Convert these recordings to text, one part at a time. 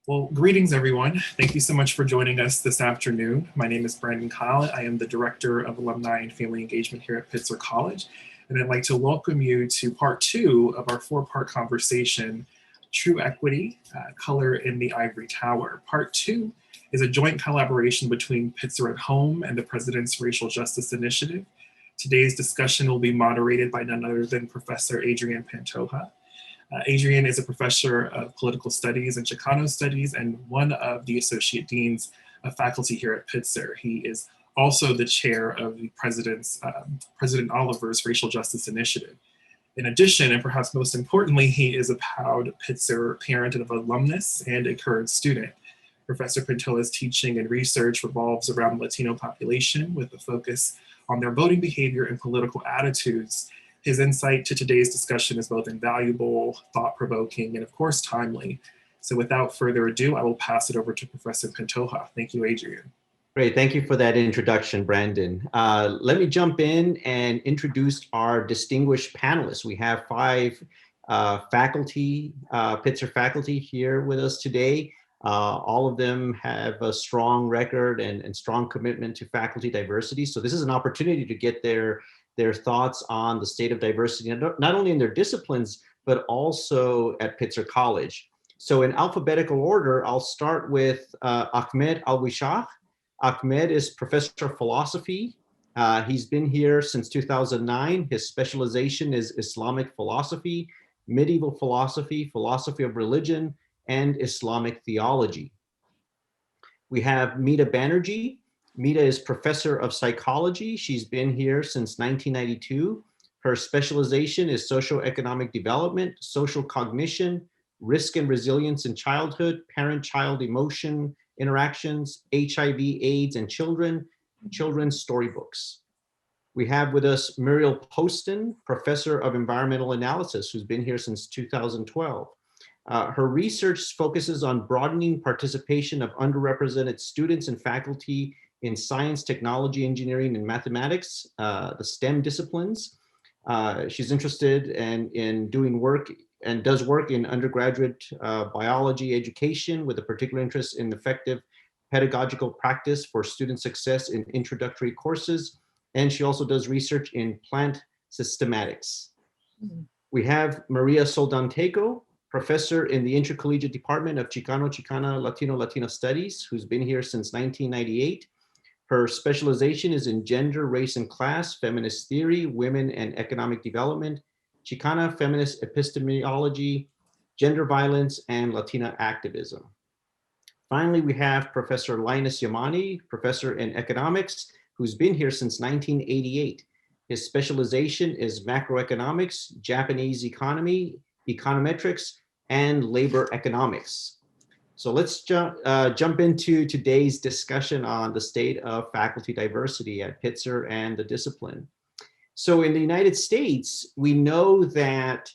Well, greetings everyone. Thank you so much for joining us this afternoon. My name is Brandon Kyle. I am the Director of Alumni and Family Engagement here at Pitzer College. And I'd like to welcome you to part 2 of our 4-part conversation, True Equity, Color in the Ivory Tower. Part 2 is a joint collaboration between Pitzer at Home and the President's Racial Justice Initiative. Today's discussion will be moderated by none other than Professor Adrian Pantoja. Adrian is a professor of political studies and Chicano studies and one of the associate deans of faculty here at Pitzer. He is also the chair of the President Oliver's Racial Justice Initiative. In addition, and perhaps most importantly, he is a proud Pitzer parent of alumnus and a current student. Professor Pantoja's teaching and research revolves around the Latino population with a focus on their voting behavior and political attitudes. His insight to today's discussion is both invaluable, thought-provoking, and of course, timely. So without further ado, I will pass it over to Professor Pantoja. Thank you, Adrian. Great, thank you for that introduction, Brandon. Let me jump in and introduce our distinguished panelists. We have 5 faculty, Pitzer faculty here with us today. All of them have a strong record and strong commitment to faculty diversity. So this is an opportunity to get their thoughts on the state of diversity, not only in their disciplines, but also at Pitzer College. So in alphabetical order, I'll start with Ahmed Alwishah. Ahmed is professor of philosophy. He's been here since 2009. His specialization is Islamic philosophy, medieval philosophy, philosophy of religion, and Islamic theology. We have Mita Banerjee. Mita is professor of psychology. She's been here since 1992. Her specialization is socioeconomic development, social cognition, risk and resilience in childhood, parent-child emotion interactions, HIV, AIDS, and children's storybooks. We have with us Muriel Poston, professor of environmental analysis, who's been here since 2012. Her research focuses on broadening participation of underrepresented students and faculty in science, technology, engineering, and mathematics, the STEM disciplines. She's interested in doing work and does work in undergraduate biology education with a particular interest in effective pedagogical practice for student success in introductory courses. And she also does research in plant systematics. We have Maria Soldatenko, professor in the Intercollegiate Department of Chicana, Latino Studies, who's been here since 1998. Her specialization is in gender, race, and class, feminist theory, women and economic development, Chicana feminist epistemology, gender violence, and Latina activism. Finally, we have Professor Linus Yamane, professor in economics, who's been here since 1988. His specialization is macroeconomics, Japanese economy, econometrics, and labor economics. So let's jump into today's discussion on the state of faculty diversity at Pitzer and the discipline. So in the United States, we know that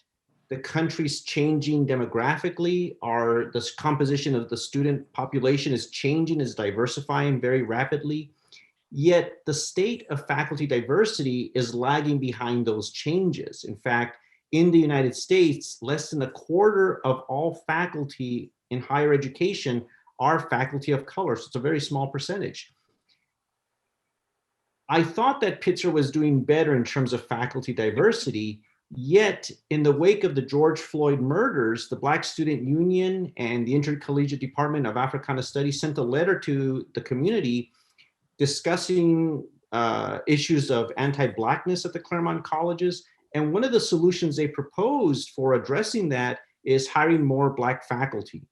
the country's changing demographically, the composition of the student population is changing, is diversifying very rapidly. Yet the state of faculty diversity is lagging behind those changes. In fact, in the United States, less than 1/4 of all faculty in higher education are faculty of color. So it's a very small percentage. I thought that Pitzer was doing better in terms of faculty diversity, yet in the wake of the George Floyd murders, the Black Student Union and the Intercollegiate Department of Africana Studies sent a letter to the community discussing issues of anti-Blackness at the Claremont colleges. And one of the solutions they proposed for addressing that is hiring more Black faculty.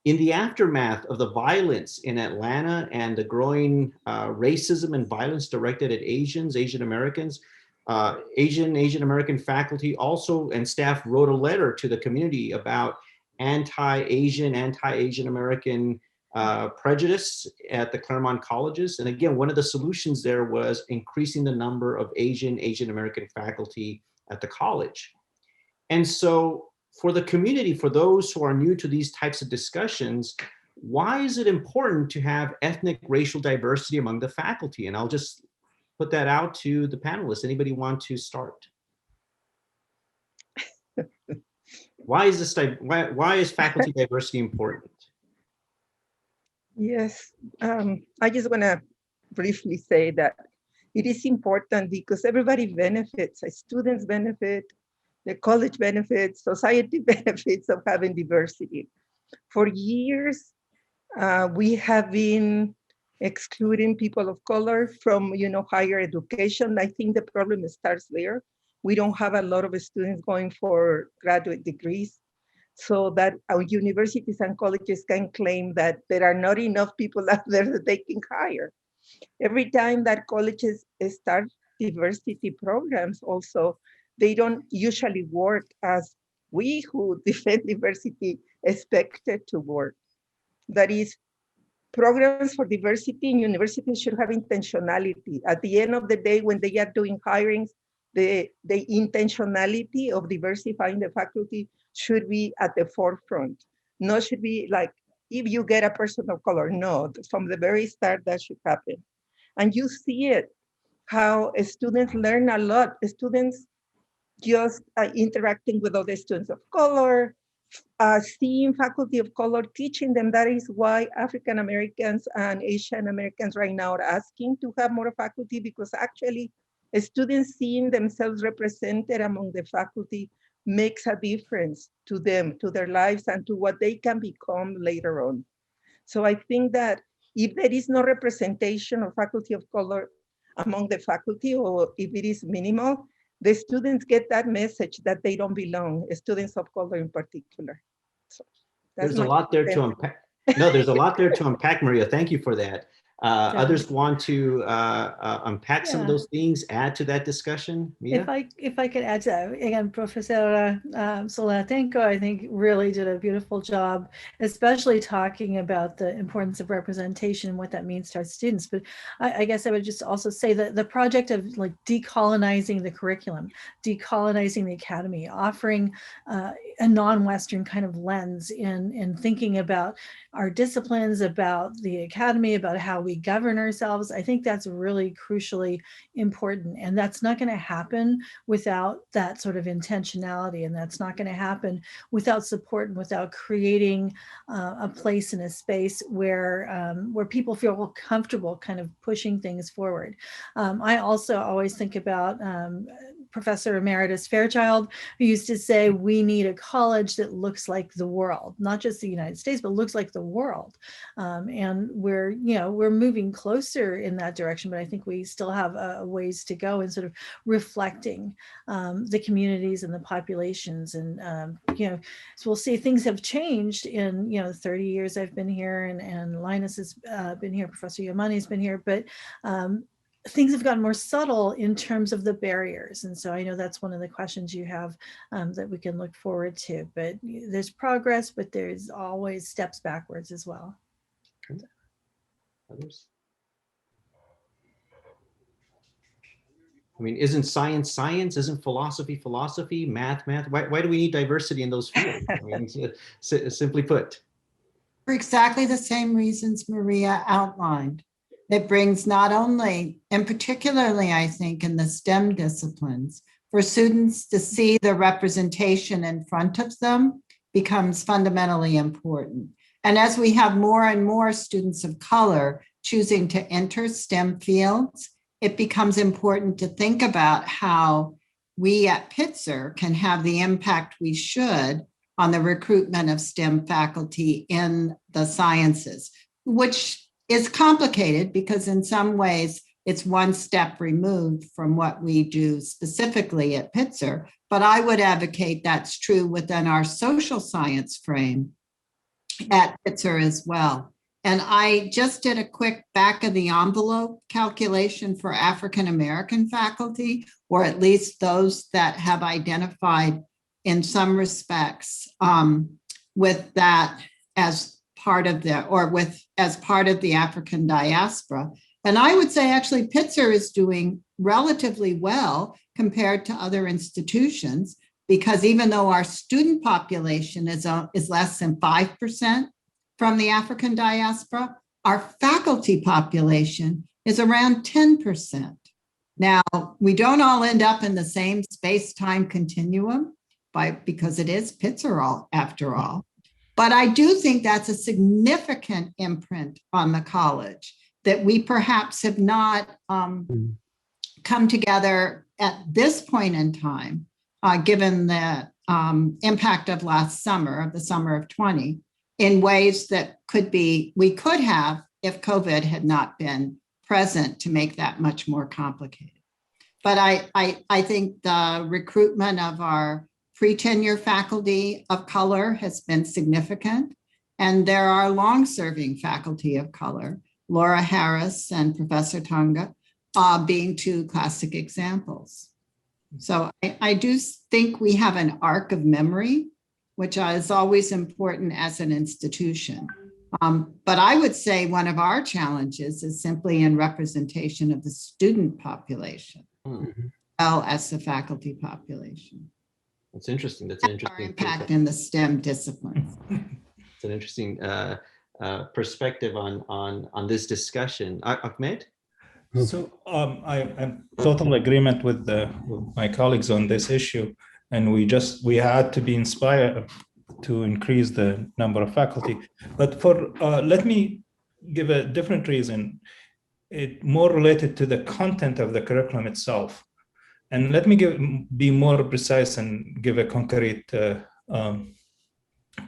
In the aftermath of the violence in Atlanta and the growing racism and violence directed at Asians, Asian Americans, Asian American faculty also and staff wrote a letter to the community about anti-Asian American prejudice at the Claremont colleges. And again, one of the solutions there was increasing the number of Asian American faculty at the college. And so for the community, for those who are new to these types of discussions, why is it important to have ethnic racial diversity among the faculty? And I'll just put that out to the panelists. Anybody want to start? Why is this? Why is faculty diversity important? Yes, I just want to briefly say that it is important because everybody benefits. Students benefit, the college benefits, society benefits of having diversity. For years, we have been excluding people of color from, higher education. I think the problem starts there. We don't have a lot of students going for graduate degrees, so that our universities and colleges can claim that there are not enough people out there that they can hire. Every time that colleges start diversity programs also, they don't usually work as we who defend diversity expected to work. That is, programs for diversity in universities should have intentionality. At the end of the day, when they are doing hirings, the intentionality of diversifying the faculty should be at the forefront. No, should be like, if you get a person of color, no, from the very start, that should happen. And you see it, how students learn a lot. Students just interacting with other students of color, seeing faculty of color, teaching them. That is why African Americans and Asian Americans right now are asking to have more faculty, because actually students seeing themselves represented among the faculty makes a difference to them, to their lives, and to what they can become later on. So I think that if there is no representation of faculty of color among the faculty, or if it is minimal, the students get that message that they don't belong, students of color in particular. So There's a lot there to unpack. No, there's a lot there to unpack, Maria. Thank you for that. Others want to unpack some of those things, add to that discussion? Mita? If I could add to that, again, Professor Soldatenko, I think, really did a beautiful job, especially talking about the importance of representation and what that means to our students. But I guess I would just also say that the project of like decolonizing the curriculum, decolonizing the academy, offering a non-Western kind of lens in thinking about our disciplines, about the academy, about how we govern ourselves. I think that's really crucially important. And that's not going to happen without that sort of intentionality. And that's not going to happen without support and without creating a place and a space where people feel comfortable kind of pushing things forward. I also always think about Professor Emeritus Fairchild, who used to say, we need a college that looks like the world, not just the United States, but looks like the world. And we're moving closer in that direction, but I think we still have a ways to go in sort of reflecting the communities and the populations. And, so we'll see things have changed in, 30 years I've been here, and Linus has been here, Professor Yamane has been here, but things have gotten more subtle in terms of the barriers. And so I know that's one of the questions you have that we can look forward to, but there's progress, but there's always steps backwards as well. Others? I mean, isn't science science? Isn't philosophy philosophy? Math math? Why do we need diversity in those fields? I mean, simply put. For exactly the same reasons Maria outlined. It brings not only, and particularly I think in the STEM disciplines, for students to see the representation in front of them becomes fundamentally important. And as we have more and more students of color choosing to enter STEM fields, it becomes important to think about how we at Pitzer can have the impact we should on the recruitment of STEM faculty in the sciences, which is complicated because in some ways it's one step removed from what we do specifically at Pitzer, but I would advocate that's true within our social science frame at Pitzer as well. And I just did a quick back of the envelope calculation for African American faculty, or at least those that have identified in some respects with that as part of the, or with as part of the African diaspora. And I would say actually Pitzer is doing relatively well compared to other institutions, because even though our student population is less than 5% from the African diaspora, our faculty population is around 10%. Now, we don't all end up in the same space-time continuum, because it is Pitzer after all. But I do think that's a significant imprint on the college that we perhaps have not come together at this point in time, given the impact of last summer, of the summer of 20, in ways that we could have if COVID had not been present to make that much more complicated. But I think the recruitment of our pre-tenure faculty of color has been significant. And there are long-serving faculty of color, Laura Harris and Professor Tonga, being two classic examples. So I do think we have an arc of memory, which is always important as an institution. But I would say one of our challenges is simply in representation of the student population, as well as the faculty population. That's interesting. That's an interesting our impact in the STEM disciplines. It's an interesting perspective on this discussion. Ahmed? So I'm total agreement with my colleagues on this issue, and we had to be inspired to increase the number of faculty. But let me give a different reason, it more related to the content of the curriculum itself. And let me be more precise and give a concrete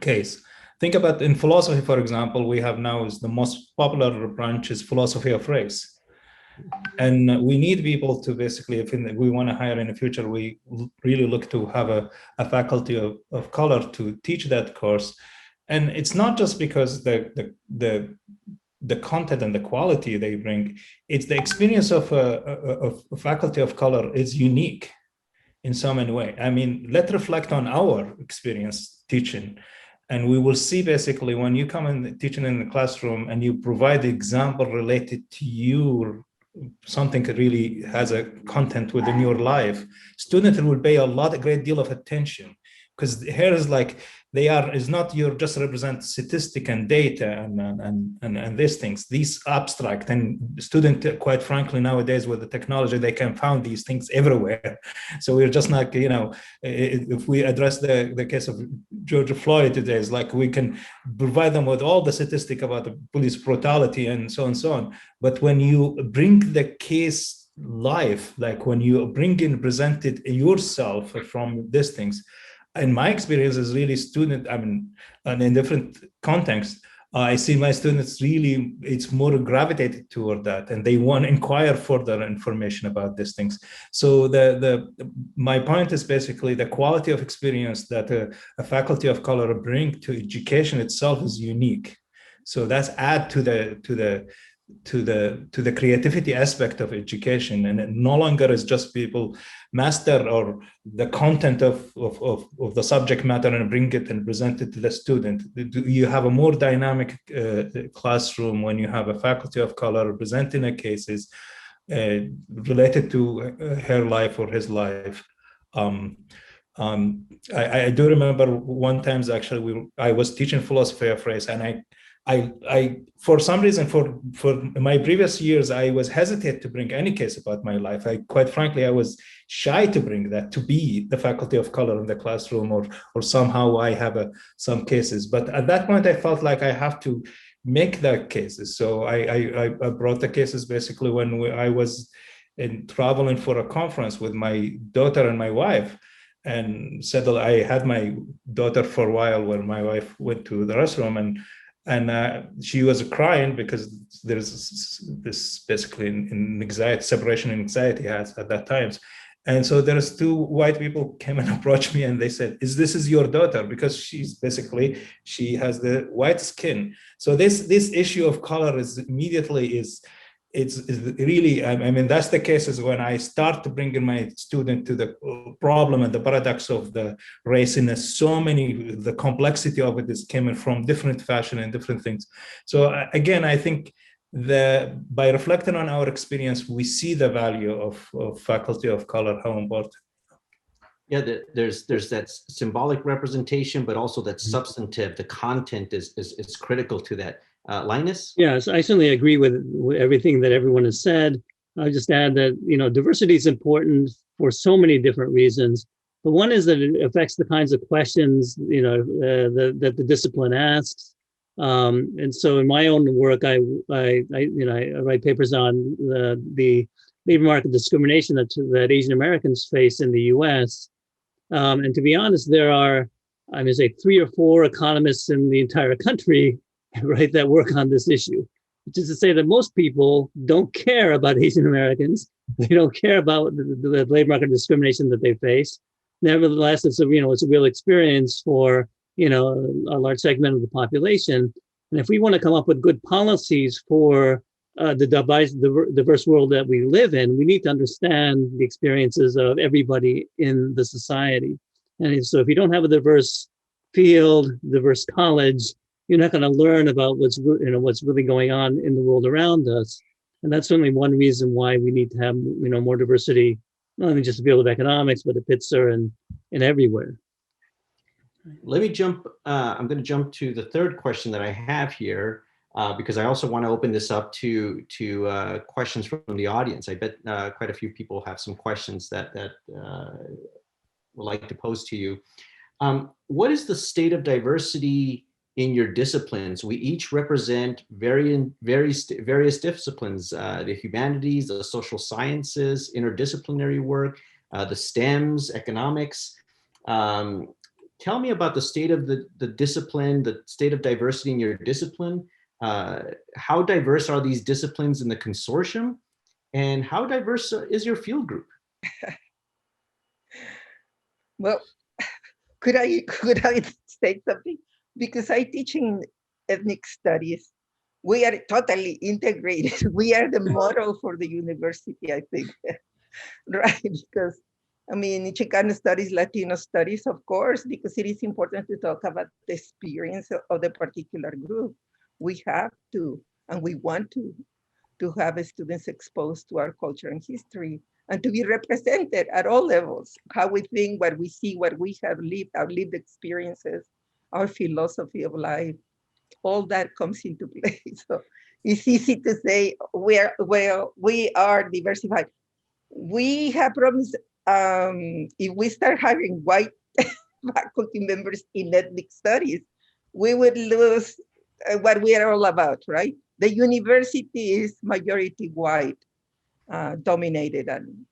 case. Think about in philosophy, for example, we have now is the most popular branch is philosophy of race. And we need people to basically, if we want to hire in the future, we really look to have a faculty of color to teach that course. And it's not just because the content and the quality they bring, it's the experience of a faculty of color is unique in so many ways. I mean, let's reflect on our experience teaching. And we will see basically when you come in teaching in the classroom and you provide the example related to you, something that really has a content within your life, students will pay a great deal of attention, because here is like is not your just represent statistic and data and these things, these abstract, and student, quite frankly, nowadays with the technology, they can find these things everywhere. So we're just not, if we address the case of George Floyd today, it's like we can provide them with all the statistic about the police brutality and so on and so on. But when you bring the case live, like when you present it yourself from these things, in my experience is really and in different contexts, I see my students really, it's more gravitated toward that, and they want to inquire further information about these things. So my point is basically the quality of experience that a faculty of color bring to education itself is unique. So that's add to the creativity aspect of education, and it no longer is just people master or the content of the subject matter and bring it and present it to the student. You have a more dynamic classroom when you have a faculty of color presenting the cases related to her life or his life. I do remember one time actually I was teaching philosophy of race, and I for some reason for my previous years I was hesitant to bring any case about my life. Quite frankly I was shy to bring that, to be the faculty of color in the classroom, or somehow I have some cases. But at that point I felt like I have to make the cases. So I brought the cases basically when I was traveling for a conference with my daughter and my wife, and said that I had my daughter for a while where my wife went to the restroom, and she was crying because there's this basically in anxiety, separation anxiety has at that times. And so there's two white people came and approached me, and they said, this is your daughter? Because she has the white skin. So this issue of color is immediately it's really, I mean, that's the cases when I start to bring in my student to the problem and the paradox of the race, in the complexity of it is coming from different fashion and different things. So again, I think by reflecting on our experience, we see the value of faculty of color, how important. Yeah, there's that symbolic representation, but also that substantive, the content is critical to that. Linus? Yes, I certainly agree with everything that everyone has said. I'll just add that, diversity is important for so many different reasons, But one is that it affects the kinds of questions, that the discipline asks. And so in my own work, I write papers on the labor market discrimination that Asian Americans face in the U.S. And to be honest, there are, I'm going to say, 3 or 4 economists in the entire country, right, that work on this issue, which is to say that most people don't care about Asian Americans. They don't care about the labor market discrimination that they face. Nevertheless, it's a real experience for, a large segment of the population. And if we want to come up with good policies for the diverse world that we live in, we need to understand the experiences of everybody in the society. And so if you don't have a diverse field, diverse college, you're not going to learn about what's really going on in the world around us. And that's certainly one reason why we need to have, more diversity, not only just the field of economics, but at Pitzer and everywhere. Let me jump, I'm going to jump to the third question that I have here, because I also want to open this up to questions from the audience. I bet quite a few people have some questions that would like to pose to you. What is the state of diversity in your disciplines? We each represent various disciplines, the humanities, the social sciences, interdisciplinary work, the STEMs, economics. Tell me about the state of the discipline, the state of diversity in your discipline. How diverse are these disciplines in the consortium? And how diverse is your field group? Well, could I say something? Because I teach in ethnic studies. We are totally integrated. We are the model for the university, I think, right? Because in Chicana studies, Latino studies, of course, because it is important to talk about the experience of the particular group. We have to, and we want to have students exposed to our culture and history, and to be represented at all levels, how we think, what we see, what we have lived, our lived experiences, our philosophy of life, all that comes into play. So it's easy to say we are diversified. We have problems if we start having white faculty members in ethnic studies, we would lose what we are all about, right? The university is majority white, dominated, and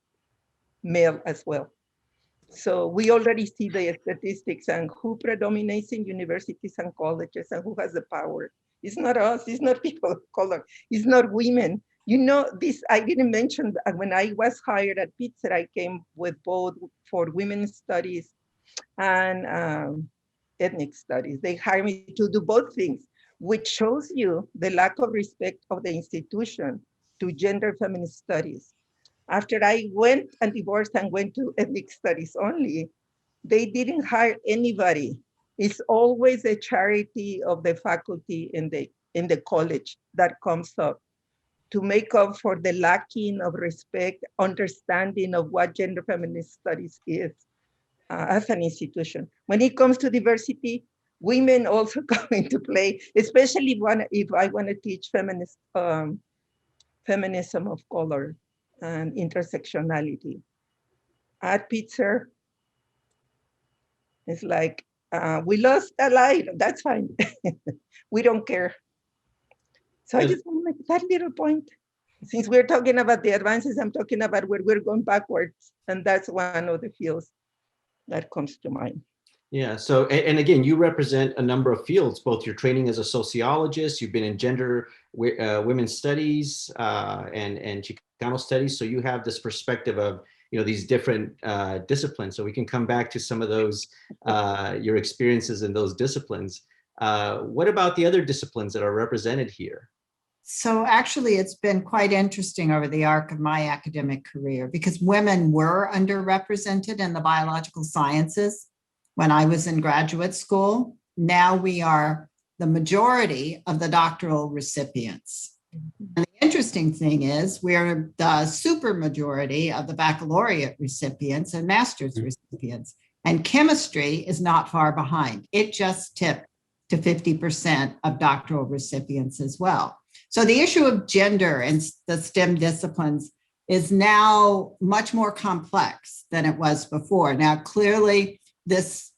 male as well. So we already see the statistics and who predominates in universities and colleges and who has the power. It's not us, it's not people of color, it's not women. This, I didn't mention, when I was hired at Pitzer, I came with both for women's studies and ethnic studies. They hired me to do both things, which shows you the lack of respect of the institution to gender feminist studies. After I went and divorced and went to ethnic studies only, they didn't hire anybody. It's always a charity of the faculty in the college that comes up to make up for the lacking of respect, understanding of what gender feminist studies is as an institution. When it comes to diversity, women also come into play, especially if I want to teach feminism of color and intersectionality. At Pitzer, it's like, we lost a life, that's fine. We don't care. So I just want to make that little point. Since we're talking about the advances, I'm talking about where we're going backwards. And that's one of the fields that comes to mind. Yeah, so, and again, you represent a number of fields, both your training as a sociologist, you've been in gender, women's studies, and Chicano studies. So you have this perspective of, these different disciplines. So we can come back to some of those, your experiences in those disciplines. What about the other disciplines that are represented here? So actually, it's been quite interesting over the arc of my academic career because women were underrepresented in the biological sciences when I was in graduate school. Now we are the majority of the doctoral recipients. And the interesting thing is we're the super majority of the baccalaureate recipients and master's recipients. And chemistry is not far behind. It just tipped to 50% of doctoral recipients as well. So the issue of gender and the STEM disciplines is now much more complex than it was before. Now, clearly, this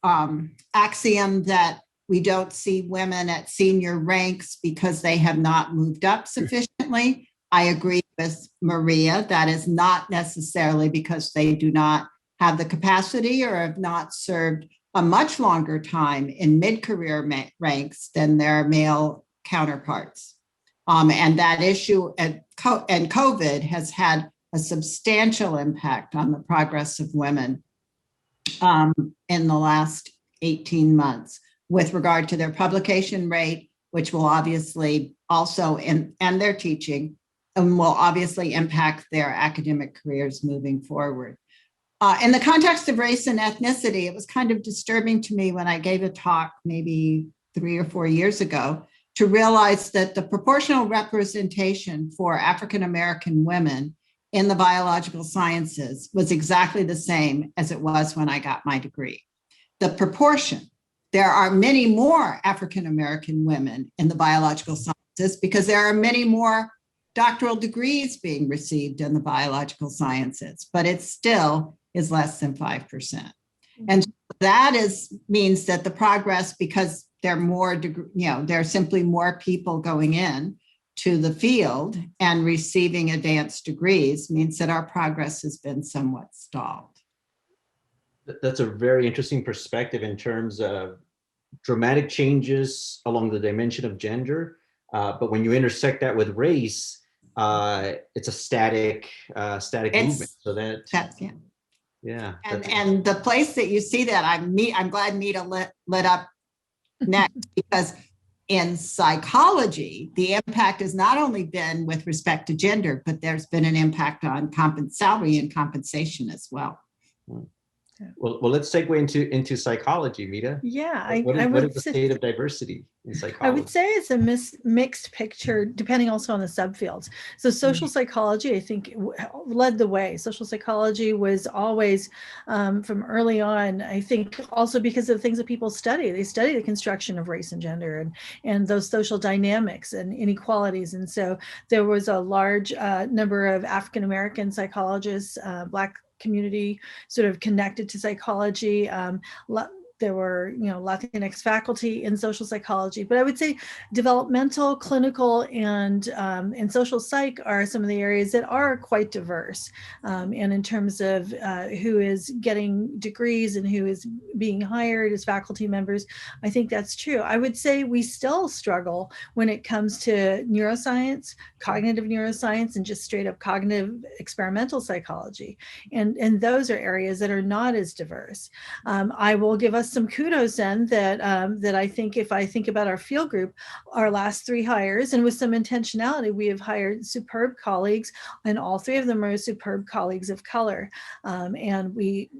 axiom that we don't see women at senior ranks because they have not moved up sufficiently, I agree with Maria. That is not necessarily because they do not have the capacity or have not served a much longer time in mid-career ranks than their male counterparts. And that issue and COVID has had a substantial impact on the progress of women in the last 18 months with regard to their publication rate, which will obviously also, and their teaching, and will obviously impact their academic careers moving forward. In the context of race and ethnicity, it was kind of disturbing to me when I gave a talk maybe 3 or 4 years ago to realize that the proportional representation for African-American women in the biological sciences was exactly the same as it was when I got my degree. The proportion, there are many more African-American women in the biological sciences because there are many more doctoral degrees being received in the biological sciences, but it still is less than 5%. And that means that the progress, because there are more, there are simply more people going in to the field and receiving advanced degrees, means that our progress has been somewhat stalled. That's a very interesting perspective in terms of dramatic changes along the dimension of gender. But when you intersect that with race, it's a static movement. So that's yeah. Yeah. And the place that you see that, I'm glad Mita lit up next, because in psychology, the impact has not only been with respect to gender, but there's been an impact on salary and compensation as well. Well, let's segue into psychology, Mita. Yeah, What is the state of diversity in psychology? I would say it's a mixed picture, depending also on the subfields. So social psychology, I think, led the way. Social psychology was always, from early on, I think also because of the things that people study. They study the construction of race and gender and those social dynamics and inequalities. And so there was a large number of African-American psychologists, Black community sort of connected to psychology. There were, Latinx faculty in social psychology, but I would say developmental, clinical, and social psych are some of the areas that are quite diverse. And in terms of who is getting degrees and who is being hired as faculty members, I think that's true. I would say we still struggle when it comes to neuroscience, cognitive neuroscience, and just straight up cognitive experimental psychology. And those are areas that are not as diverse. I will give us some kudos then that I think, if I think about our field group, our last 3 hires, and with some intentionality, we have hired superb colleagues, and all 3 of them are superb colleagues of color. And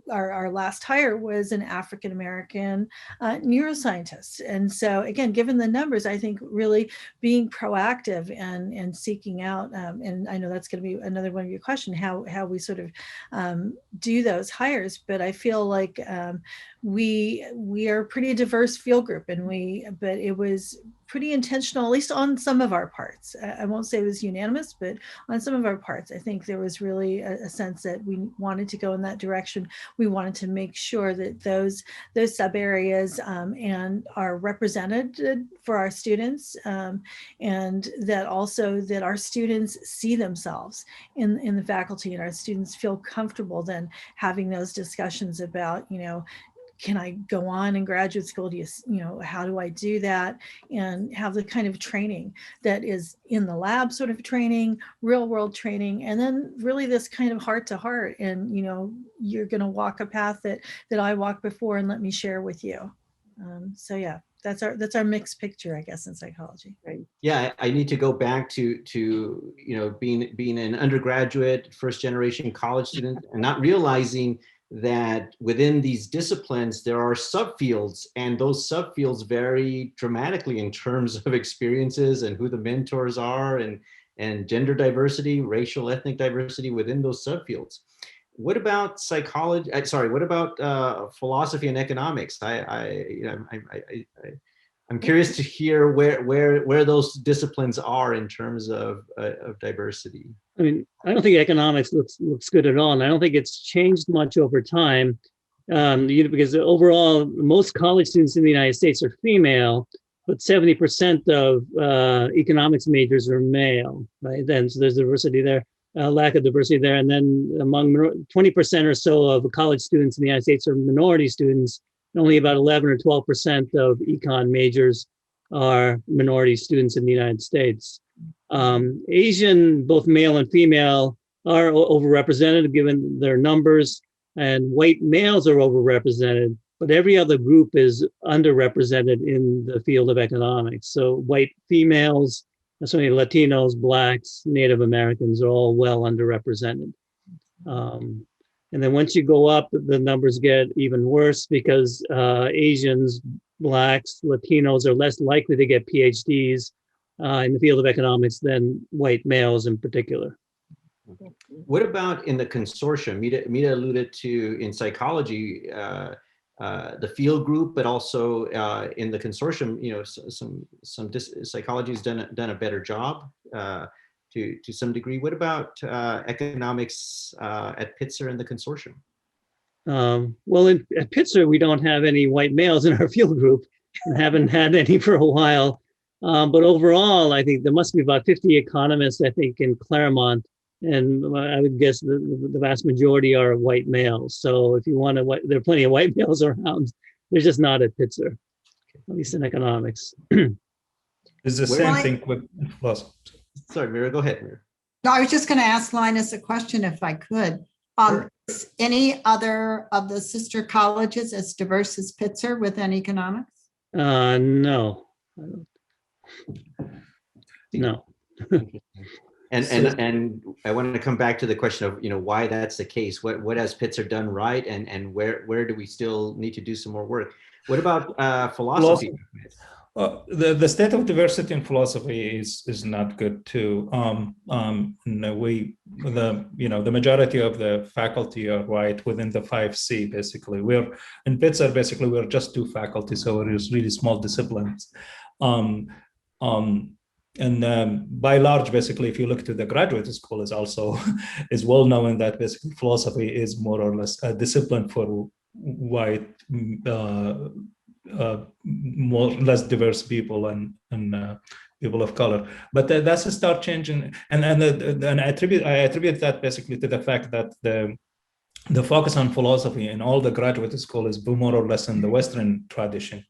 our last hire was an African-American neuroscientist. And so again, given the numbers, I think really being proactive and seeking out, and I know that's going to be another one of your questions, how we sort of do those hires, but I feel like we are a pretty diverse field group, but it was pretty intentional, at least on some of our parts. I won't say it was unanimous, but on some of our parts, I think there was really a sense that we wanted to go in that direction. We wanted to make sure that those sub areas and are represented for our students, and that also that our students see themselves in the faculty, and our students feel comfortable then having those discussions about, can I go on in graduate school? How do I do that? And have the kind of training that is in the lab sort of training, real world training, and then really this kind of heart to heart. And, you're going to walk a path that I walked before, and let me share with you. So yeah, that's our mixed picture, I guess, in psychology. Right. Yeah, I need to go back to being an undergraduate, first generation college student, and not realizing that within these disciplines, there are subfields, and those subfields vary dramatically in terms of experiences and who the mentors are, and gender diversity, racial, ethnic diversity within those subfields. What about psychology? What about philosophy and economics? I'm curious to hear where those disciplines are in terms of diversity. I mean, I don't think economics looks good at all, and I don't think it's changed much over time. Because overall, most college students in the United States are female, but 70% of economics majors are male, right? Then so there's diversity there, lack of diversity there, and then among 20% or so of college students in the United States are minority students. Only about 11 or 12% of econ majors are minority students in the United States. Asian, both male and female, are overrepresented given their numbers, and white males are overrepresented, but every other group is underrepresented in the field of economics. So white females, certainly Latinos, Blacks, Native Americans are all well underrepresented. And then once you go up, the numbers get even worse because Asians, Blacks, Latinos are less likely to get PhDs in the field of economics than white males in particular. What about in the consortium? Mita alluded to in psychology, the field group, but also in the consortium, psychology has done a better job to some degree. What about economics at Pitzer and the consortium? Well, at Pitzer, we don't have any white males in our field group and haven't had any for a while. But overall, I think there must be about 50 economists, I think, in Claremont. And I would guess the vast majority are white males. So if you want to, there are plenty of white males around. They're just not at Pitzer, at least in economics. It's the same thing with philosophy. Sorry, Mira, go ahead, Mira. No, I was just going to ask Linus a question if I could. Sure. Is any other of the sister colleges as diverse as Pitzer within economics? No. No. And I wanted to come back to the question of why that's the case. What has Pitzer done right, and where do we still need to do some more work? What about philosophy? The state of diversity in philosophy is not good too. The majority of the faculty are white within the 5C. Basically, we're in Pitzer. Basically, we're just 2 faculty, so it is really small disciplines. By large, basically, if you look to the graduate school, is also is well known that basically philosophy is more or less a discipline for white, more less diverse people and people of color. But that's a start changing, and I attribute that basically to the fact that the focus on philosophy in all the graduate school is more or less in the Western tradition.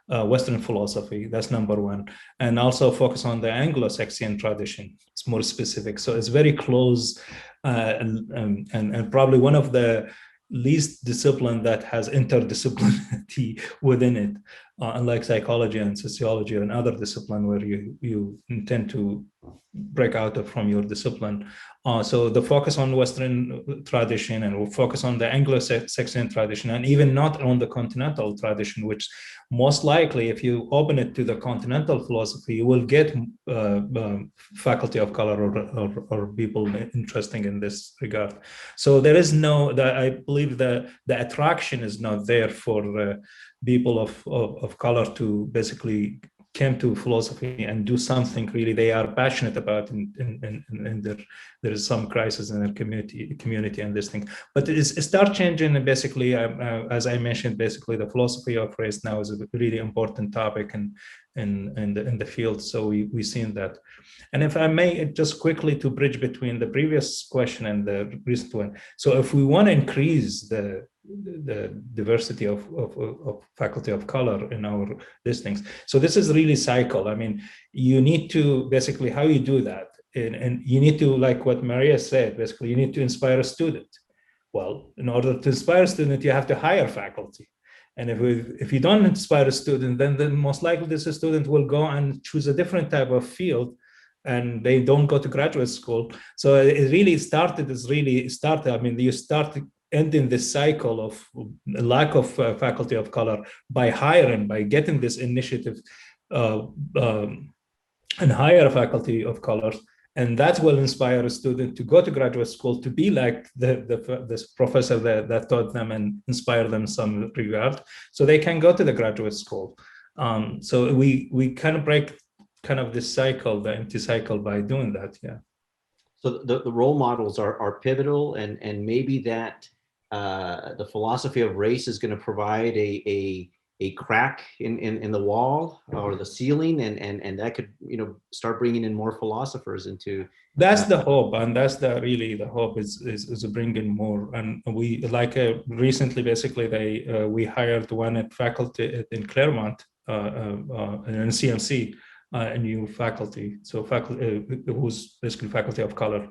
Western philosophy, that's number one, and also focus on the Anglo-Saxon tradition. It's more specific, so it's very close, and probably one of the least discipline that has interdisciplinarity within it, unlike psychology and sociology and other discipline where you intend to break out from your discipline. So the focus on Western tradition, and we'll focus on the Anglo-Saxon tradition, and even not on the continental tradition, which most likely, if you open it to the continental philosophy, you will get faculty of color or people interesting in this regard. So there is I believe the attraction is not there for people of color to basically came to philosophy and do something really they are passionate about, and there is some crisis in their community and this thing. But it start changing, and basically, as I mentioned, basically the philosophy of race now is a really important topic in the field. So we've seen that. And if I may, just quickly to bridge between the previous question and the recent one. So if we want to increase the diversity of faculty of color in our listings, so this is really cycle. I mean, you need to basically, how you do that, and you need to, like what Maria said, basically you need to inspire a student. Well, in order to inspire a student, you have to hire faculty. And if you don't inspire a student, then most likely this student will go and choose a different type of field, and they don't go to graduate school. So it really started. I mean, you start ending this cycle of lack of faculty of color by hiring, by getting this initiative and hire faculty of color. And that will inspire a student to go to graduate school to be like this professor that taught them and inspire them in some regard, so they can go to the graduate school. So we kind of break kind of this cycle, the empty cycle, by doing that. Yeah. So the role models are pivotal, and maybe that the philosophy of race is going to provide a crack in the wall or the ceiling, and that could, you know, start bringing in more philosophers into. That's the hope, and that's really the hope is to bring in more. And we recently, basically, we hired one at faculty in Claremont, in CMC, a new faculty. So faculty who's basically faculty of color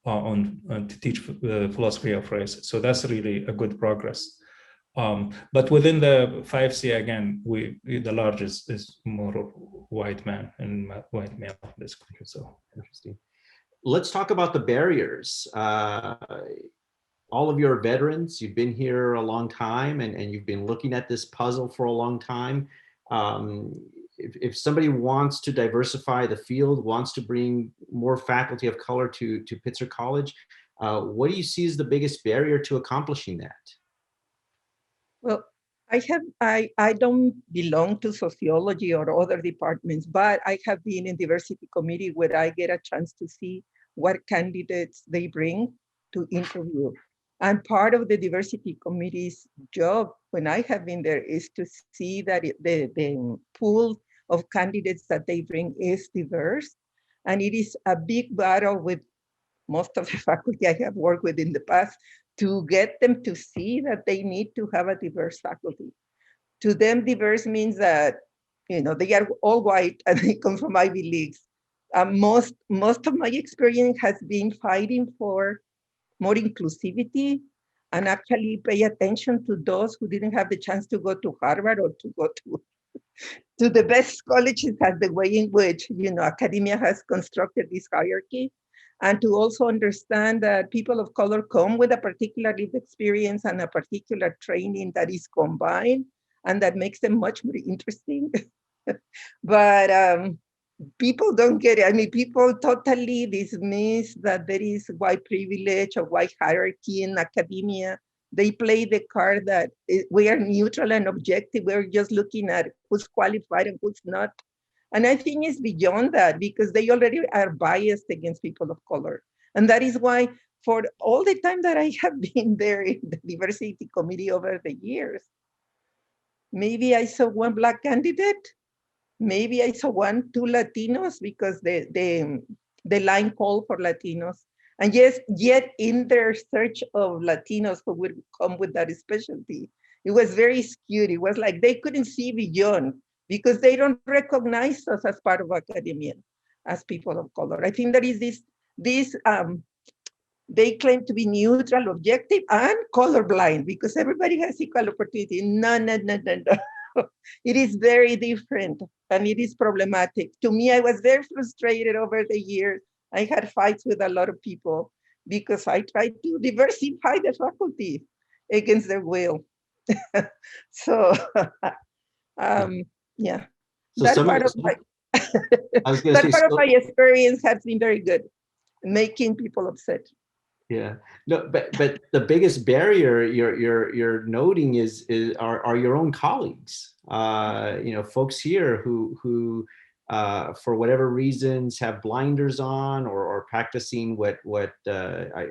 to teach philosophy of race. So that's really a good progress. But within the 5C, again, the largest is more white man and white male, basically. So interesting. Let's talk about the barriers. All of you are veterans. You've been here a long time, and you've been looking at this puzzle for a long time. If somebody wants to diversify the field, wants to bring more faculty of color to Pitzer College, what do you see as the biggest barrier to accomplishing that? Well, I don't belong to sociology or other departments, but I have been in diversity committee where I get a chance to see what candidates they bring to interview. And part of the diversity committee's job when I have been there is to see that the pool of candidates that they bring is diverse. And it is a big battle with most of the faculty I have worked with in the past to get them to see that they need to have a diverse faculty. To them, diverse means that, you know, they are all white and they come from Ivy Leagues. Most of my experience has been fighting for more inclusivity and actually pay attention to those who didn't have the chance to go to Harvard or to go to the best colleges, as the way in which, you know, academia has constructed this hierarchy. And to also understand that people of color come with a particular lived experience and a particular training that is combined and that makes them much more interesting. But people don't get it. I mean, people totally dismiss that there is white privilege or white hierarchy in academia. They play the card that we are neutral and objective. We're just looking at who's qualified and who's not. And I think it's beyond that because they already are biased against people of color. And that is why for all the time that I have been there in the diversity committee over the years, maybe I saw one Black candidate, maybe I saw two Latinos because the line called for Latinos. And yes, yet in their search of Latinos who would come with that specialty, it was very skewed. It was like they couldn't see beyond because they don't recognize us as part of academia, as people of color. I think there is this they claim to be neutral, objective, and colorblind because everybody has equal opportunity. No. It is very different and it is problematic. To me, I was very frustrated over the years. I had fights with a lot of people because I tried to diversify the faculty against their will. So, yeah, So that part of my experience has been very good, making people upset. Yeah, no, but the biggest barrier you're noting are your own colleagues. You know, folks here who for whatever reasons have blinders on or practicing what I'm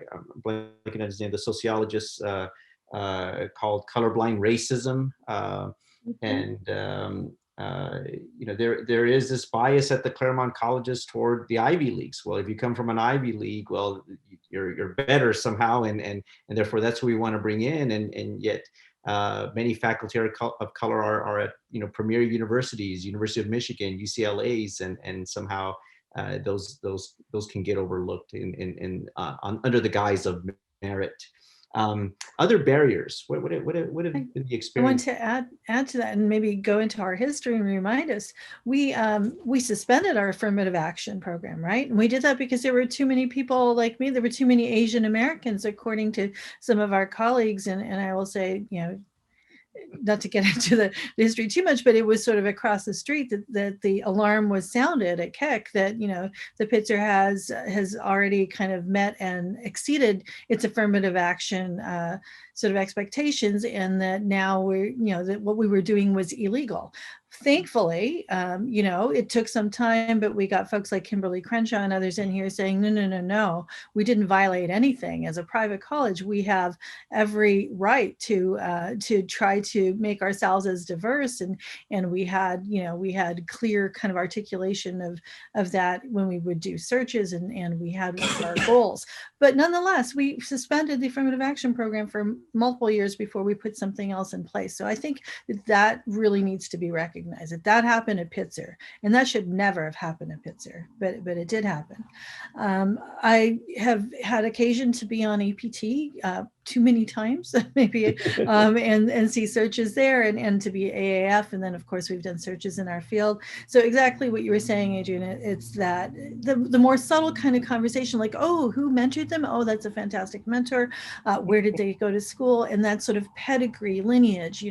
blanking on his name, the sociologist called colorblind racism, and you know, there is this bias at the Claremont colleges toward the Ivy Leagues. Well, if you come from an Ivy League, well, you're better somehow, and therefore that's who we want to bring in. And yet, many faculty of color are at, you know, premier universities, University of Michigan, UCLA's, and somehow those can get overlooked under the guise of merit. Other barriers. What have been the experience? I want to add to that and maybe go into our history and remind us. We suspended our affirmative action program, right? And we did that because there were too many people like me. There were too many Asian Americans, according to some of our colleagues. And I will say, you know, not to get into the history too much, but it was sort of across the street that the alarm was sounded at Keck that, you know, the Pitzer has already kind of met and exceeded its affirmative action sort of expectations, and that now we're, that what we were doing was illegal. Thankfully, it took some time, but we got folks like Kimberly Crenshaw and others in here saying, no, we didn't violate anything. As a private college, we have every right to try to make ourselves as diverse, and we had clear kind of articulation of that when we would do searches, and we had our goals. But nonetheless, we suspended the affirmative action program for multiple years before we put something else in place. So I think that really needs to be recognized, that happened at Pitzer, and that should never have happened at Pitzer, but it did happen. I have had occasion to be on APT too many times, maybe, and see searches there, and to be AAF, and then of course we've done searches in our field. So exactly what you were saying, Adrian, it's that the more subtle kind of conversation, like, oh, who mentored them? Oh, that's a fantastic mentor. Where did they go to school? And that sort of pedigree, lineage,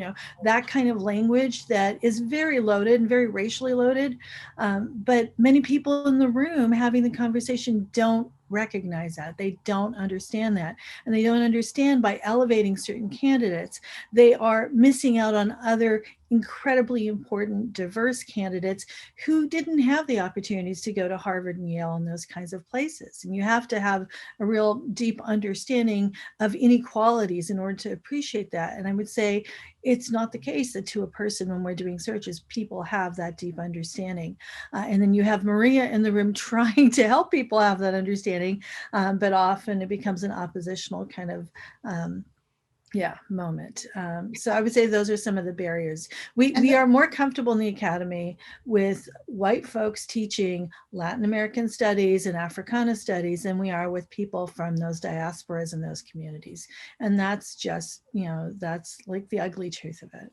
that kind of language that is very loaded and very racially loaded. But many people in the room having the conversation don't recognize that. They don't understand that. And they don't understand by elevating certain candidates, they are missing out on other incredibly important, diverse candidates who didn't have the opportunities to go to Harvard and Yale and those kinds of places. And you have to have a real deep understanding of inequalities in order to appreciate that. And I would say it's not the case that to a person when we're doing searches, people have that deep understanding. And then you have Maria in the room trying to help people have that understanding, but often it becomes an oppositional kind of moment. So I would say those are some of the barriers. We are more comfortable in the academy with white folks teaching Latin American studies and Africana studies than we are with people from those diasporas and those communities. And that's just, that's like the ugly truth of it.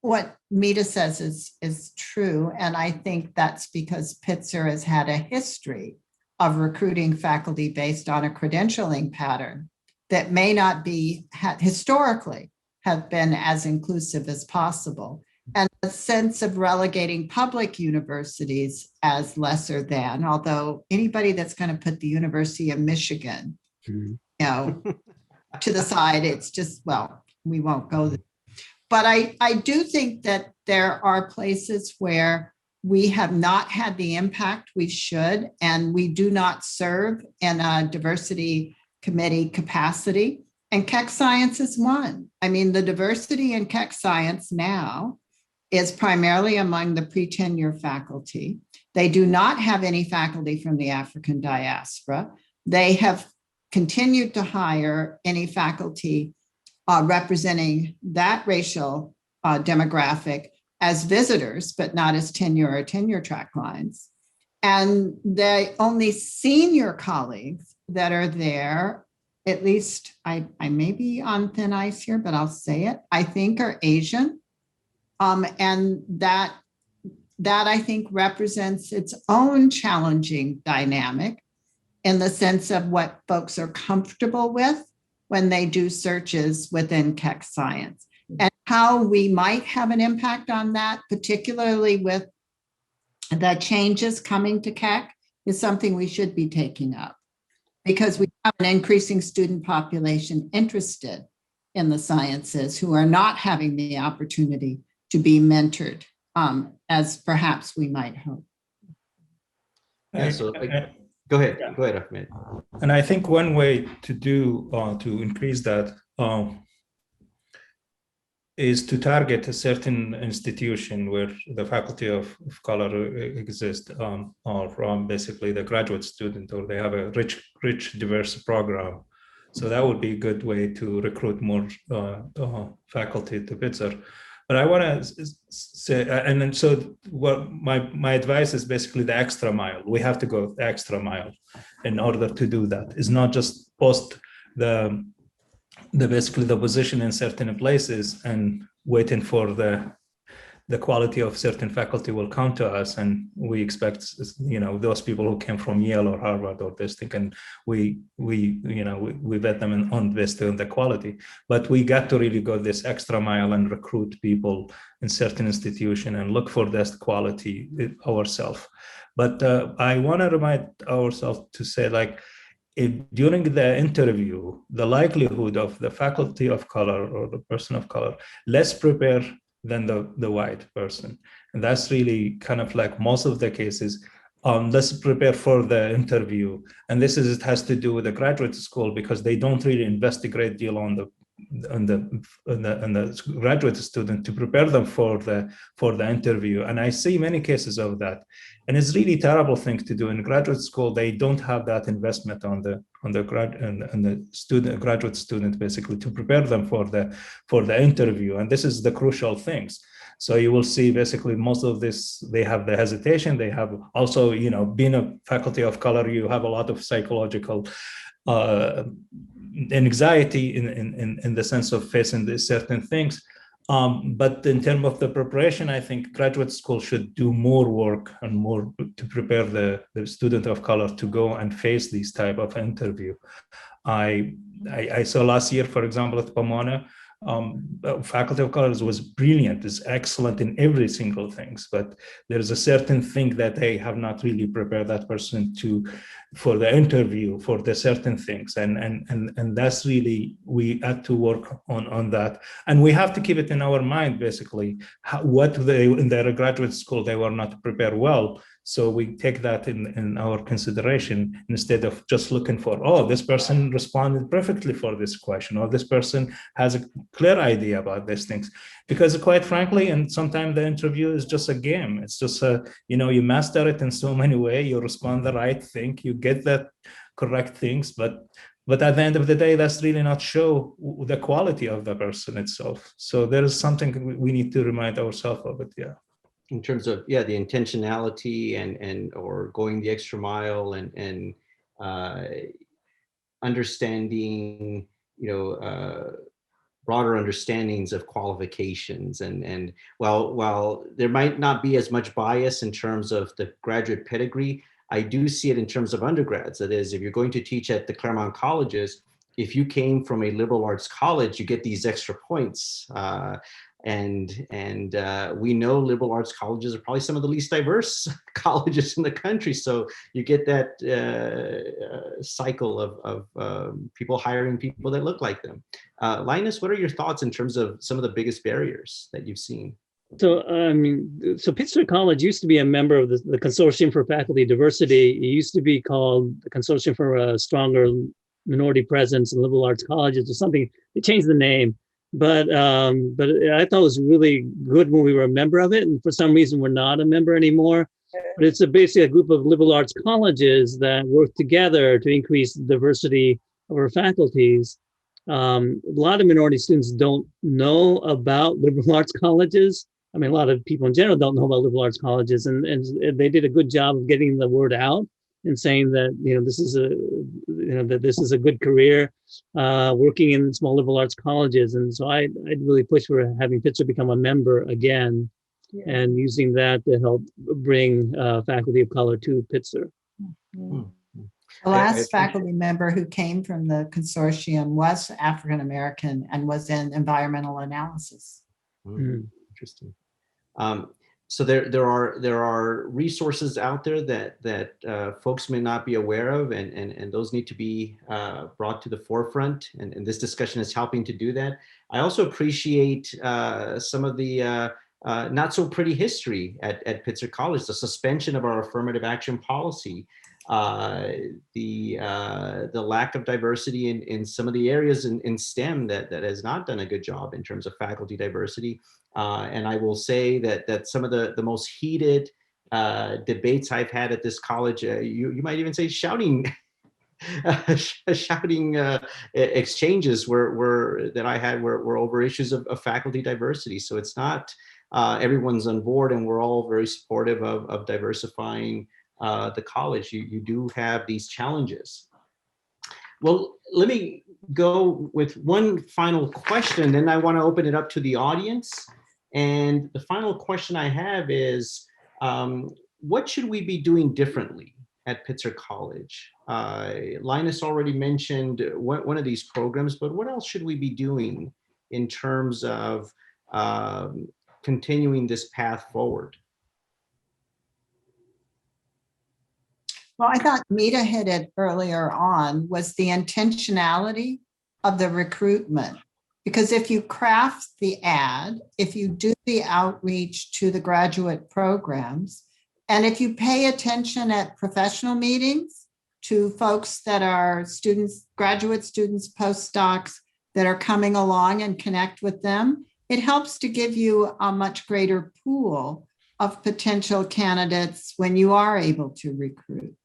What Mita says is true. And I think that's because Pitzer has had a history of recruiting faculty based on a credentialing pattern that may not be historically have been as inclusive as possible, and a sense of relegating public universities as lesser than, although anybody that's going to put the University of Michigan, to the side, it's just, well, we won't go there. But I do think that there are places where we have not had the impact we should, and we do not serve in a diversity committee capacity, and Keck Science is one. I mean, the diversity in Keck Science now is primarily among the pre-tenure faculty. They do not have any faculty from the African diaspora. They have continued to hire any faculty representing that racial demographic as visitors, but not as tenure or tenure track lines. And the only senior colleagues that are there, at least I may be on thin ice here, but I'll say it, I think are Asian. And that I think represents its own challenging dynamic in the sense of what folks are comfortable with when they do searches within Keck Science, and how we might have an impact on that, particularly with the changes coming to Keck, is something we should be taking up, because we have an increasing student population interested in the sciences who are not having the opportunity to be mentored as perhaps we might hope. Yeah, so go ahead, Ahmed. And I think one way to do to increase that is to target a certain institution where the faculty of color exist, or basically the graduate student, or they have a rich, diverse program. So that would be a good way to recruit more faculty to Pitzer. But I want to say, and then so what my advice is basically the extra mile. We have to go the extra mile in order to do that. It's not just post the basically the position in certain places and waiting for the quality of certain faculty will come to us, and we expect, those people who came from Yale or Harvard or this thing, and we vet them on based on the quality. But we got to really go this extra mile and recruit people in certain institution and look for this quality ourselves. But I want to remind ourselves to say, like, during the interview, the likelihood of the faculty of color or the person of color less prepared than the white person. And that's really kind of like most of the cases, less prepared for the interview. And it has to do with the graduate school because they don't really invest a great deal on the graduate student to prepare them for the interview. And I see many cases of that. And it's really terrible thing to do in graduate school. They don't have that investment on the graduate student basically to prepare them for the interview. And this is the crucial things. So you will see basically most of this, they have the hesitation. They have also, being a faculty of color, you have a lot of psychological anxiety in the sense of facing these certain things. But in terms of the preparation, I think graduate school should do more work and more to prepare the student of color to go and face these type of interview. I saw last year, for example, at Pomona, faculty of colors was brilliant, is excellent in every single things, but there's a certain thing that they have not really prepared that person for the interview for the certain things, and that's really, we had to work on that, and we have to keep it in our mind basically what they in their graduate school they were not prepared well. So we take that in our consideration instead of just looking for, oh, this person responded perfectly for this question, or this person has a clear idea about these things. Because quite frankly, and sometimes the interview is just a game. It's just you master it in so many ways, you respond the right thing, you get that correct things, but at the end of the day, that's really not show the quality of the person itself. So there is something we need to remind ourselves of it, yeah. In terms of, the intentionality and or going the extra mile and understanding, broader understandings of qualifications and while there might not be as much bias in terms of the graduate pedigree, I do see it in terms of undergrads. That is, if you're going to teach at the Claremont colleges, if you came from a liberal arts college, you get these extra points. And we know liberal arts colleges are probably some of the least diverse colleges in the country. So you get that cycle of people hiring people that look like them. Linus, what are your thoughts in terms of some of the biggest barriers that you've seen? So, Pitzer College used to be a member of the Consortium for Faculty Diversity. It used to be called the Consortium for a Stronger Minority Presence in Liberal Arts Colleges or something. They changed the name. But I thought it was really good when we were a member of it, and for some reason we're not a member anymore. But it's basically a group of liberal arts colleges that work together to increase the diversity of our faculties. A lot of minority students don't know about liberal arts colleges. I mean, a lot of people in general don't know about liberal arts colleges, and they did a good job of getting the word out and saying that this is a good career working in small liberal arts colleges. And so I'd really push for having Pitzer become a member again, and using that to help bring faculty of color to Pitzer. The last faculty member who came from the consortium was African American and was in environmental analysis. Interesting. So there are resources out there that folks may not be aware of, and those need to be brought to the forefront. And this discussion is helping to do that. I also appreciate some of the not so pretty history at Pitzer College, the suspension of our affirmative action policy, the lack of diversity in some of the areas in STEM that has not done a good job in terms of faculty diversity. And I will say that some of the most heated debates I've had at this college, you might even say shouting exchanges that I had were over issues of faculty diversity. So it's not everyone's on board, and we're all very supportive of diversifying the college. You do have these challenges. Well, let me go with one final question, then I want to open it up to the audience. And the final question I have is, what should we be doing differently at Pitzer College? Linus already mentioned one of these programs, but what else should we be doing in terms of continuing this path forward? Well, I thought Mita hit it earlier on, was the intentionality of the recruitment. Because if you craft the ad, if you do the outreach to the graduate programs, and if you pay attention at professional meetings to folks that are students, graduate students, postdocs that are coming along and connect with them, it helps to give you a much greater pool of potential candidates when you are able to recruit.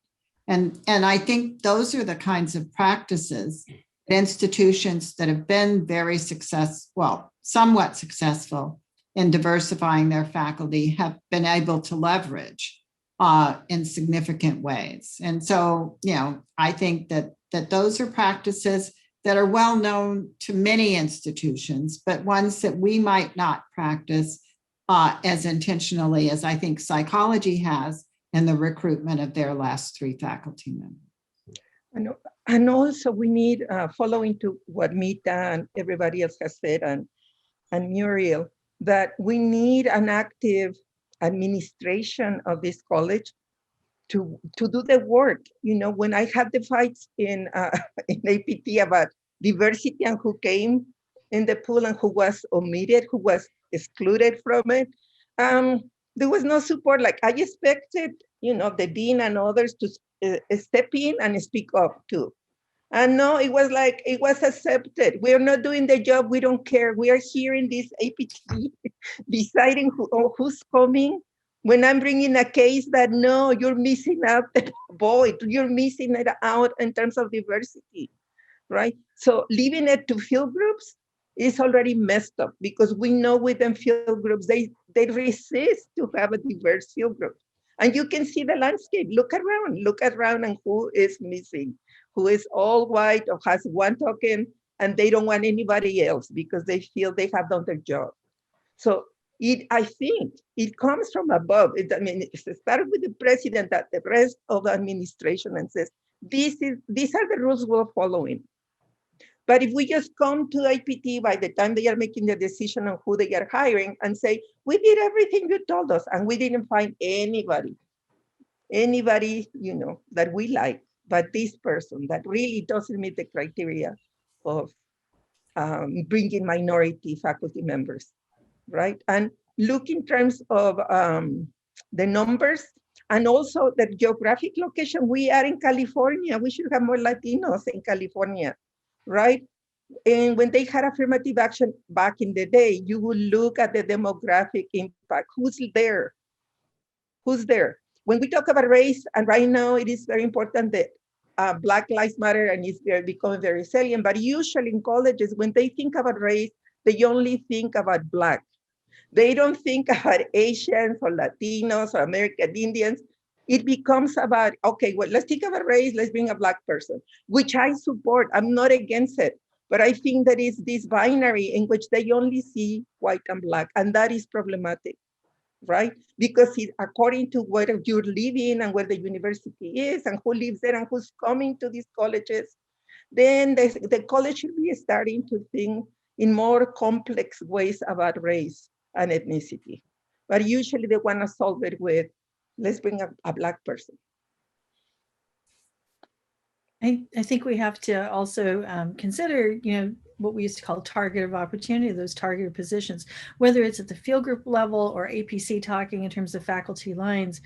And I think those are the kinds of practices that institutions that have been very successful, well, somewhat successful in diversifying their faculty have been able to leverage in significant ways. And so, you know, I think that those are practices that are well known to many institutions, but ones that we might not practice as intentionally as I think psychology has in the recruitment of their last 3 faculty members. And also we need, following to what Mita and everybody else has said, and Muriel, that we need an active administration of this college to do the work. You know, when I had the fights in APT about diversity and who came in the pool and who was omitted, who was excluded from it, there was no support. Like I expected, you know, the dean and others to step in and speak up too. And no, it was like, it was accepted. We're not doing the job. We don't care. We are here in this APT deciding who's coming. When I'm bringing a case that, no, you're missing out the void, you're missing it out in terms of diversity, right? So leaving it to field groups is already messed up, because we know within field groups, they resist to have a diverse field group. And you can see the landscape. Look around and who is missing, who is all white or has one token, and they don't want anybody else because they feel they have done their job. So I think it comes from above. It started with the president, that the rest of the administration, and says, these are the rules we're following. But if we just come to IPT by the time they are making the decision on who they are hiring and say, we did everything you told us and we didn't find anybody, you know, that we like, but this person that really doesn't meet the criteria of bringing minority faculty members, right? And look in terms of the numbers and also the geographic location. We are in California. We should have more Latinos in California, right? And when they had affirmative action back in the day, you would look at the demographic impact. Who's there? Who's there? When we talk about race, and right now it is very important that Black Lives Matter and it's becoming very salient, but usually in colleges, when they think about race, they only think about Black. They don't think about Asians or Latinos or American Indians. It becomes about, okay, well, let's think about race, let's bring a Black person, which I support. I'm not against it. But I think that is this binary in which they only see white and Black, and that is problematic, right? Because according to where you're living and where the university is and who lives there and who's coming to these colleges, then the college should be starting to think in more complex ways about race and ethnicity. But usually they want to solve it with, let's bring a Black person. I think we have to also consider, you know, what we used to call target of opportunity, those targeted positions, whether it's at the field group level or APC talking in terms of faculty lines.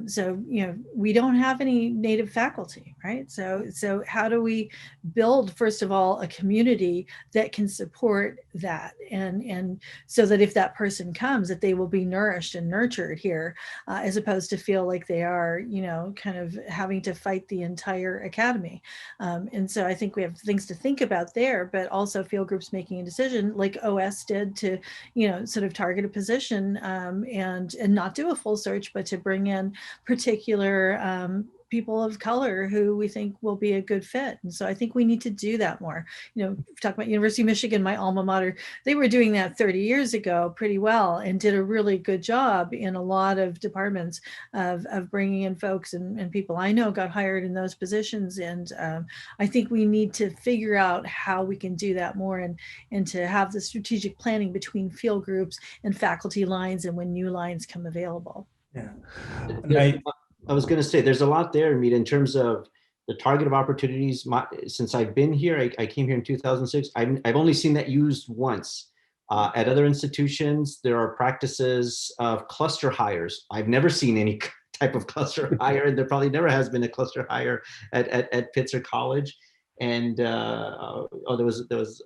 So, you know, we don't have any native faculty, right? So how do we build, first of all, a community that can support that, and so that if that person comes, that they will be nourished and nurtured here, as opposed to feel like they are, you know, kind of having to fight the entire academy. And so I think we have things to think about there, but also field groups making a decision like OS did to, you know, sort of target a position and not do a full search, but to bring in particular people of color who we think will be a good fit. And so I think we need to do that more. You know, talk about University of Michigan, my alma mater, they were doing that 30 years ago pretty well and did a really good job in a lot of departments of bringing in folks, and people I know got hired in those positions. And I think we need to figure out how we can do that more, and to have the strategic planning between field groups and faculty lines and when new lines come available. Yeah. I was going to say, there's a lot there, Mita, in terms of the target of opportunities. Since I've been here, I came here in 2006. I've only seen that used once. At other institutions, there are practices of cluster hires. I've never seen any type of cluster hire, and there probably never has been a cluster hire at Pitzer College. And there was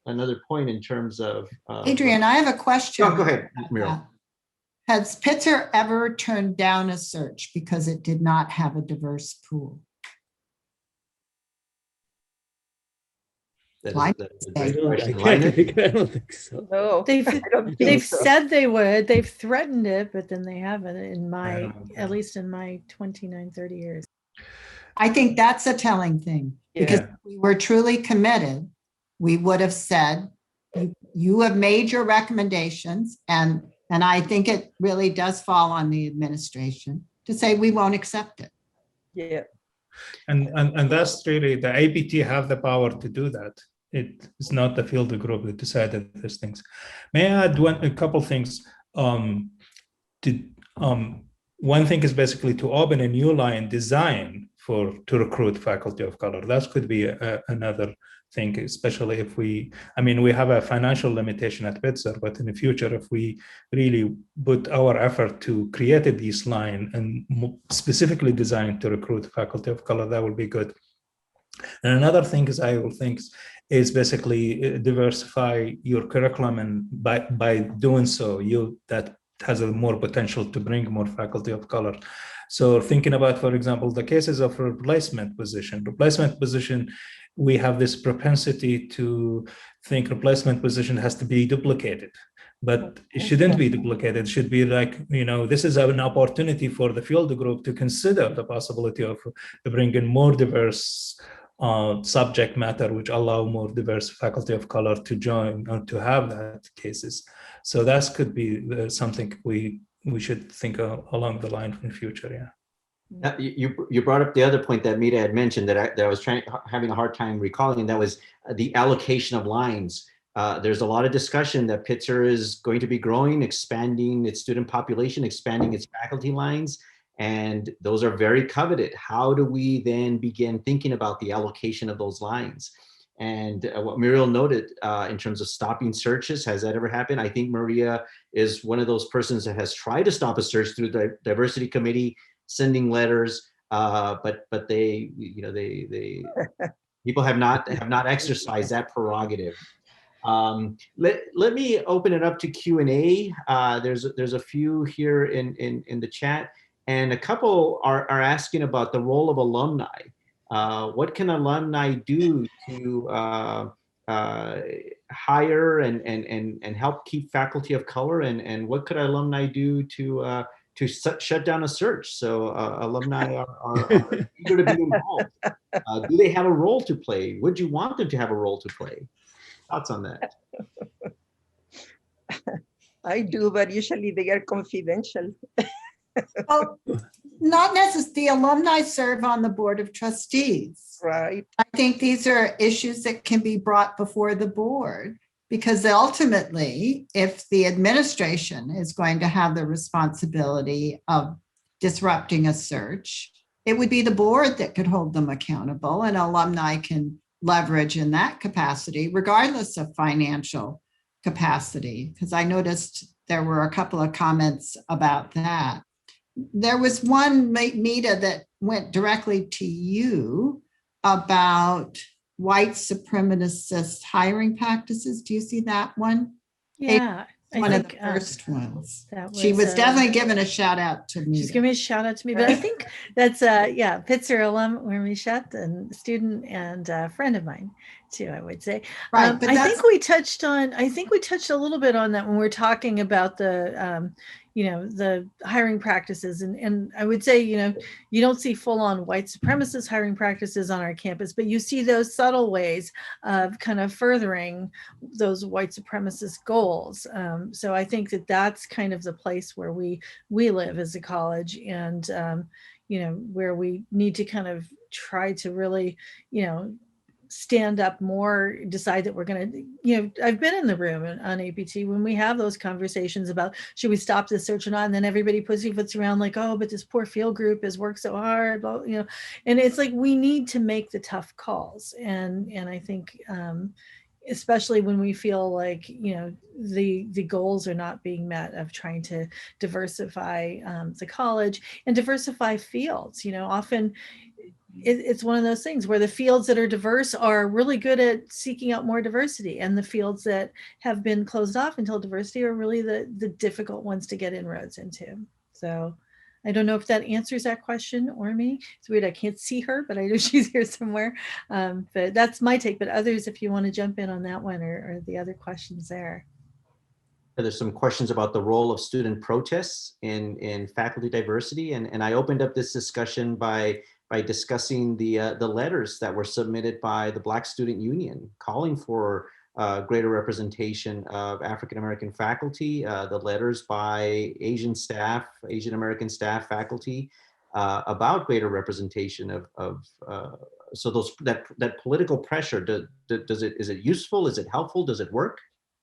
another point in terms of Adrian, I have a question. Oh, go ahead, Muriel. Has Pitzer ever turned down a search because it did not have a diverse pool? I don't think so. No, They've said they would, they've threatened it, but then they haven't at least in my 29, 30 years. I think that's a telling thing, because if we were truly committed, we would have said, you have made your recommendations, and I think it really does fall on the administration to say we won't accept it. Yeah. And that's really, the APT have the power to do that. It is not the field group that decided these things. May I add a couple things? One thing is basically to open a new line design to recruit faculty of color. That could be another thing, especially if we have a financial limitation at Pitzer, but in the future, if we really put our effort to create this line and specifically designed to recruit faculty of color, that would be good. And another thing is basically diversify your curriculum, and by doing so, that has a more potential to bring more faculty of color. So thinking about, for example, the cases of replacement position, we have this propensity to think replacement position has to be duplicated, but it shouldn't be duplicated. It should be like, this is an opportunity for the field group to consider the possibility of bringing more diverse subject matter, which allow more diverse faculty of color to join or to have that cases. So that could be something we should think along the line in the future. Yeah. You brought up the other point that Mita had mentioned that I was having a hard time recalling, and that was the allocation of lines. There's a lot of discussion that Pitzer is going to be growing, expanding its student population, expanding its faculty lines, and those are very coveted. How do we then begin thinking about the allocation of those lines? And what Muriel noted in terms of stopping searches, has that ever happened? I think Maria is one of those persons that has tried to stop a search through the diversity committee, sending letters, but they people have not exercised that prerogative. Let me open it up to Q&A. There's a few here in the chat, and a couple are asking about the role of alumni. What can alumni do to hire and help keep faculty of color, and what could alumni do to shut down a search? So alumni are eager to be involved. Do they have a role to play? Would you want them to have a role to play? Thoughts on that? I do, but usually they are confidential. Well, not necessarily. The alumni serve on the board of trustees. Right. I think these are issues that can be brought before the board, because ultimately, if the administration is going to have the responsibility of disrupting a search, it would be the board that could hold them accountable, and alumni can leverage in that capacity, regardless of financial capacity. Because I noticed there were a couple of comments about that. There was one, Mita, that went directly to you about white supremacist hiring practices. Do you see that one? Yeah. One of the first ones. She was definitely giving a shout out to me. She's giving a shout out to me, but I think that's Pitzer alum Urmishat, and student and a friend of mine too, I would say. Right, but I think we touched a little bit on that when we're talking about the the hiring practices, and I would say, you don't see full-on white supremacist hiring practices on our campus, but you see those subtle ways of kind of furthering those white supremacist goals. So I think that's kind of the place where we live as a college, and where we need to kind of try to really, stand up more, decide that we're going to, you know, I've been in the room on APT when we have those conversations about, should we stop this search or not? And then everybody pussyfoots around like, oh, but this poor field group has worked so hard, you know, and it's like, we need to make the tough calls. And I think, especially when we feel like, you know, the goals are not being met of trying to diversify the college and diversify fields. You know, often it's one of those things where the fields that are diverse are really good at seeking out more diversity, and the fields that have been closed off until diversity are really the difficult ones to get inroads into. So I don't know if that answers that question or me. It's weird, I can't see her, but I know she's here somewhere. But that's my take. But others, if you want to jump in on that one or the other questions there. There's some questions about the role of student protests in faculty diversity. And I opened up this discussion by discussing the letters that were submitted by the Black Student Union calling for greater representation of African-American faculty, the letters by Asian staff, Asian American staff, faculty, about greater representation of so that political pressure, is it useful? Is it helpful? Does it work?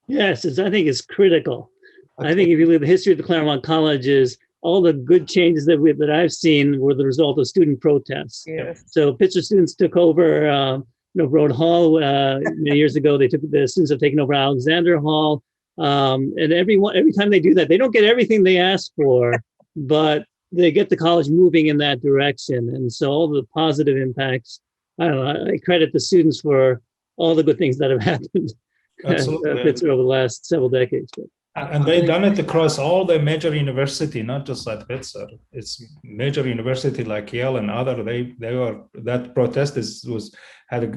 Yes, I think it's critical. Okay. I think if you look at the history of the Claremont colleges, all the good changes that I've seen were the result of student protests. Yes. So Pitzer students took over Broad Hall many years ago. The students have taken over Alexander Hall, and every time they do that, they don't get everything they ask for, but they get the college moving in that direction. And so all the positive impacts, I don't know, I credit the students for all the good things that have happened at Pitzer over the last several decades. And they've done it across all the major university, not just at Pitzer. It's major university like Yale and other. They were, that protest had a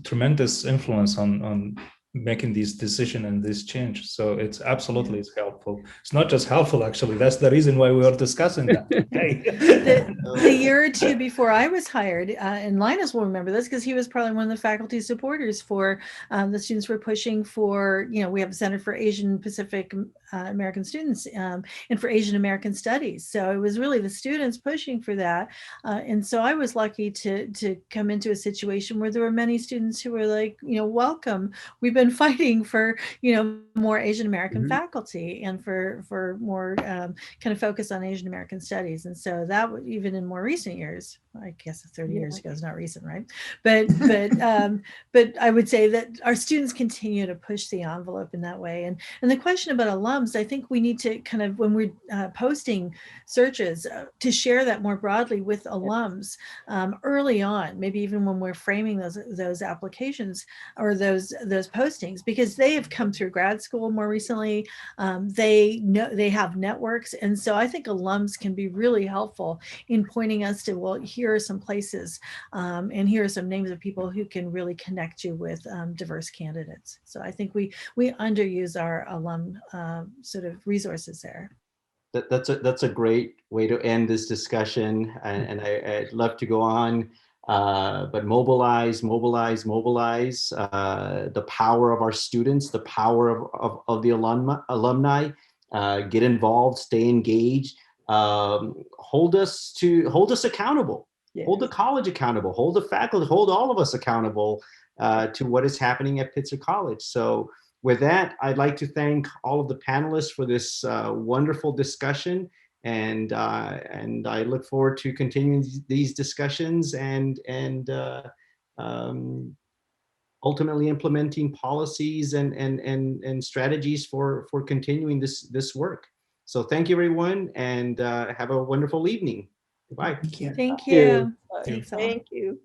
tremendous influence on making this decision and this change. So it's absolutely it's helpful. It's not just helpful, actually. That's the reason why we are discussing that today. The year or two before I was hired, and Linus will remember this because he was probably one of the faculty supporters for the students were pushing for, you know, we have a Center for Asian Pacific American Students and for Asian American Studies. So it was really the students pushing for that. And so I was lucky to come into a situation where there were many students who were like, you know, welcome. We've been fighting for, you know, more Asian American faculty and for more kind of focus on Asian American studies. And so that would, even in more recent years, I guess 30 years ago is not recent, right? But I would say that our students continue to push the envelope in that way. And the question about alums, I think we need to kind of, when we're posting searches, to share that more broadly with alums early on, maybe even when we're framing those applications or those postings, because they have come through grad school more recently. They know, they have networks. And so I think alums can be really helpful in pointing us to, well, here are some places and here are some names of people who can really connect you with diverse candidates. So I think we underuse our alum sort of resources there. That's a great way to end this discussion, and I'd love to go on, but mobilize the power of our students, the power of the alumni, get involved, stay engaged, hold us accountable. Yes. Hold the college accountable, hold the faculty, hold all of us accountable to what is happening at Pitzer College. So with that, I'd like to thank all of the panelists for this wonderful discussion, and I look forward to continuing these discussions and ultimately implementing policies and strategies for continuing this work. So thank you, everyone, and have a wonderful evening. Goodbye. Thank you. Thank you. Thank you.